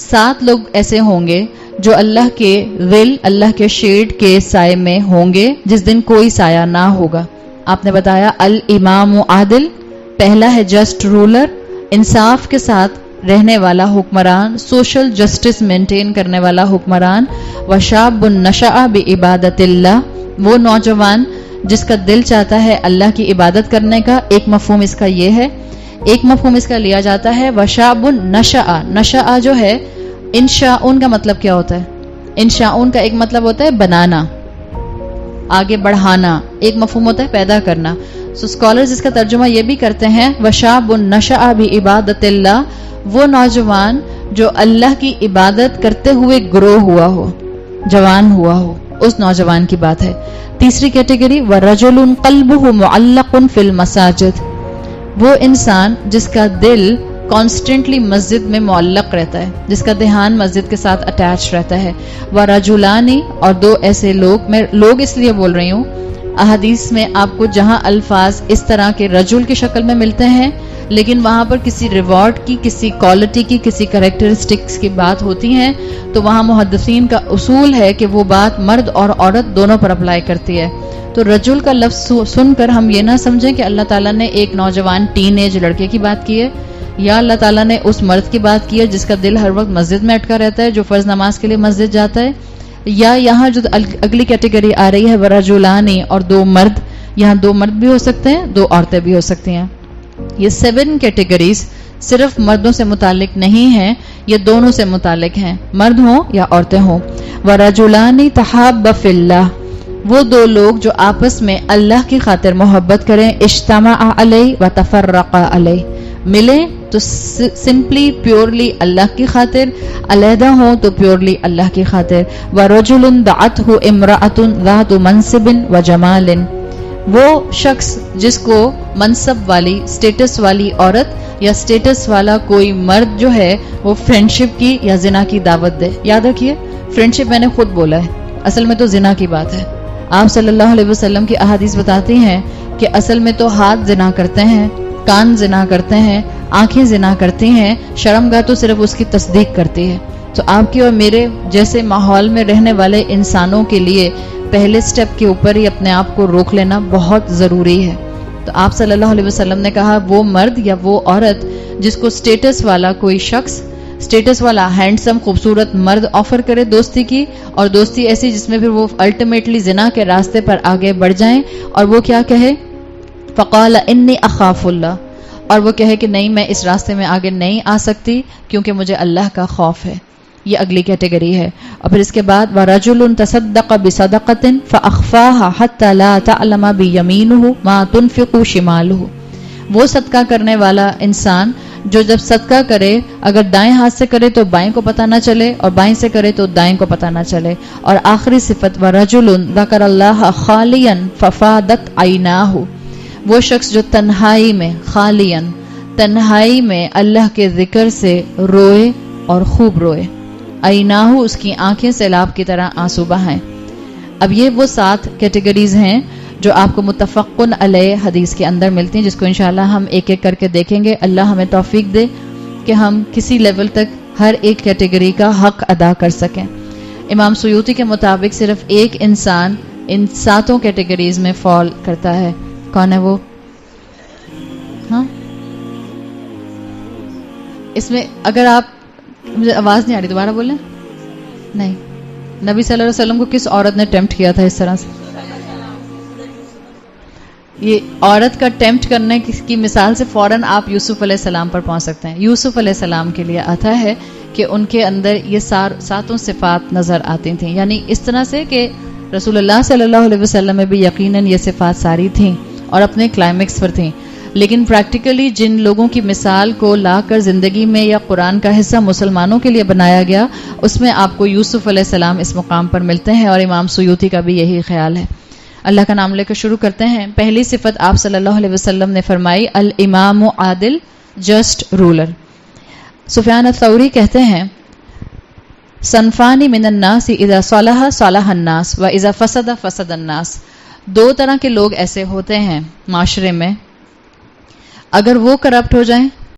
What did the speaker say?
7 لوگ ایسے ہوں گے جو اللہ کے ظل، اللہ کے شیڈ کے سائے میں ہوں گے جس دن کوئی سایہ نہ ہوگا. آپ نے بتایا الامام عادل، پہلا ہے جسٹ رولر، انصاف کے ساتھ رہنے والا حکمران، سوشل جسٹس مینٹین کرنے والا حکمران. وشاب نشأ بعبادت اللہ، وہ نوجوان جس کا دل چاہتا ہے اللہ کی عبادت کرنے کا. ایک مفہوم اس کا یہ ہے. ایک مفہوم اس کا لیا جاتا ہے وشاب نشأ. نشأ جو ہے انشاؤن کا مطلب کیا ہوتا ہے؟ انشاؤن کا ایک مطلب ہوتا ہے بنانا، آگے بڑھانا. ایک مفہوم ہوتا ہے پیدا کرنا. سو اسکالرز اس کا ترجمہ یہ بھی کرتے ہیں وشاب نشأ بعبادت اللہ، وہ نوجوان جو اللہ کی عبادت کرتے ہوئے گرو ہوا ہو، جوان ہوا ہو، اس نوجوان کی بات ہے. تیسری کیٹیگری ورجل قلبہ معلق فی المساجد، وہ انسان جس کا دل کانسٹنٹلی مسجد میں معلق رہتا ہے، جس کا دھیان مسجد کے ساتھ اٹیچ رہتا ہے. ورجلانی، اور 2 ایسے لوگ، میں لوگ اس لیے بول رہی ہوں، احادیث میں آپ کو جہاں الفاظ اس طرح کے رجل کی شکل میں ملتے ہیں لیکن وہاں پر کسی ریوارڈ کی، کسی کوالٹی کی، کسی کریکٹرسٹکس کی بات ہوتی ہیں تو وہاں محدثین کا اصول ہے کہ وہ بات مرد اور عورت دونوں پر اپلائی کرتی ہے. تو رجل کا لفظ سن کر ہم یہ نہ سمجھیں کہ اللہ تعالیٰ نے ایک نوجوان ٹین ایج لڑکے کی بات کی ہے، یا اللہ تعالیٰ نے اس مرد کی بات کی ہے جس کا دل ہر وقت مسجد میں اٹکا رہتا ہے، جو فرض نماز کے لیے مسجد جاتا ہے. یا یہاں جو اگلی کیٹیگری آ رہی ہے ورجلانی، اور 2 مرد، یہاں 2 مرد بھی ہو سکتے ہیں، 2 عورتیں بھی ہو سکتی ہیں. یہ 7 کیٹیگریز صرف مردوں سے متعلق نہیں ہیں، یہ دونوں سے متعلق ہیں، مرد ہوں یا عورتیں ہوں. ورجلانی تحابا فی اللہ، وہ 2 لوگ جو آپس میں اللہ کی خاطر محبت کریں. اجتمعا علیہ و تفرقا علیہ، ملیں تو سمپلی پیورلی اللہ کی خاطر، علیحدہ ہوں تو پیورلی اللہ کی خاطر. ورجل دعته امرأة ذات منصب وجمال، وہ شخص جس کو منصب والی، سٹیٹس والی عورت یا سٹیٹس والا کوئی مرد جو ہے وہ فرینڈشپ کی یا زنا کی دعوت دے. یاد رکھیے فرینڈشپ میں نے خود بولا ہے، اصل میں تو زنا کی بات ہے. آپ صلی اللہ علیہ وسلم کی احادیث بتاتی ہیں کہ اصل میں تو ہاتھ زنا کرتے ہیں، کان زنا کرتے ہیں، آنکھیں زنا کرتی ہیں، شرمگاہ تو صرف اس کی تصدیق کرتی ہے. تو آپ کی اور میرے جیسے ماحول میں رہنے والے انسانوں کے لیے پہلے سٹیپ کے اوپر ہی اپنے آپ کو روک لینا بہت ضروری ہے. تو آپ صلی اللہ علیہ وسلم نے کہا وہ مرد یا وہ عورت جس کو سٹیٹس والا کوئی شخص، سٹیٹس والا ہینڈسم خوبصورت مرد آفر کرے دوستی کی، اور دوستی ایسی جس میں پھر وہ الٹیمیٹلی زنا کے راستے پر آگے بڑھ جائیں، اور وہ کیا کہے فقال انی اخاف اللہ، اور وہ کہے کہ نہیں میں اس راستے میں آگے نہیں آ سکتی کیونکہ مجھے اللہ کا خوف ہے. یہ اگلی کیٹیگری ہے. اور پھر اس کے بعد وَرَجُلٌ تَصَدَّقَ بِصَدَقَةٍ فَأَخْفَاهَا حَتَّى لَا تَعْلَمَ بِيَمِينُهُ مَا تُنْفِقُ شِمَالُهُ، وہ صدقہ کرنے والا انسان جو جب صدقہ کرے اگر دائیں ہاتھ سے کرے تو بائیں کو پتہ نہ چلے، اور بائیں سے کرے تو دائیں کو پتہ نہ چلے. اور آخری صفت وَرَجُلٌ ذَكَرَ اللَّهَ خَالِيًا فَفَاضَتْ عَيْنَاهُ، وہ شخص جو تنہائی میں، خالیاً تنہائی میں اللہ کے ذکر سے روئے اور خوب روئے. عیناہو، اس کی آنکھیں سیلاب کی طرح آنسو بہائیں. اب یہ وہ 7 کیٹیگریز ہیں جو آپ کو متفقن علیہ حدیث کے اندر ملتی ہیں، جس کو انشاءاللہ ہم ایک ایک کر کے دیکھیں گے. اللہ ہمیں توفیق دے کہ ہم کسی لیول تک ہر ایک کیٹیگری کا حق ادا کر سکیں. امام سیوطی کے مطابق صرف ایک انسان ان 7 کیٹیگریز میں فال کرتا ہے. کون ہے وہ؟ ہاں اس میں اگر آپ، مجھے آواز نہیں آ رہی، دوبارہ بولیں. نہیں، نبی صلی اللہ علیہ وسلم کو کس عورت نے ٹیمپٹ کیا تھا اس طرح سے؟ یہ عورت کا ٹیمپٹ کرنے کی مثال سے فوراً آپ یوسف علیہ السلام پر پہنچ سکتے ہیں. یوسف علیہ السلام کے لیے آتا ہے کہ ان کے اندر یہ 7 صفات نظر آتی تھیں، یعنی اس طرح سے کہ رسول اللہ صلی اللہ علیہ وسلم میں بھی یقیناً یہ صفات ساری تھیں اور اپنے کلائمیکس پر تھیں. لیکن پریکٹیکلی جن لوگوں کی مثال کو لا کر زندگی میں یا قرآن کا حصہ مسلمانوں کے لیے بنایا گیا، اس میں آپ کو یوسف علیہ السلام اس مقام پر ملتے ہیں، اور امام سیوطی کا بھی یہی خیال ہے. اللہ کا نام لے کر شروع کرتے ہیں. پہلی صفت آپ صلی اللہ علیہ وسلم نے فرمائی الامام عادل، جسٹ رولر. سفیان الثوری کہتے ہیں صنفان من الناس اذا صلح صلح الناس واذا فسد فسد الناس، 2 طرح کے لوگ ایسے ہوتے ہیں معاشرے میں، اگر وہ کرپٹ ہو جائیں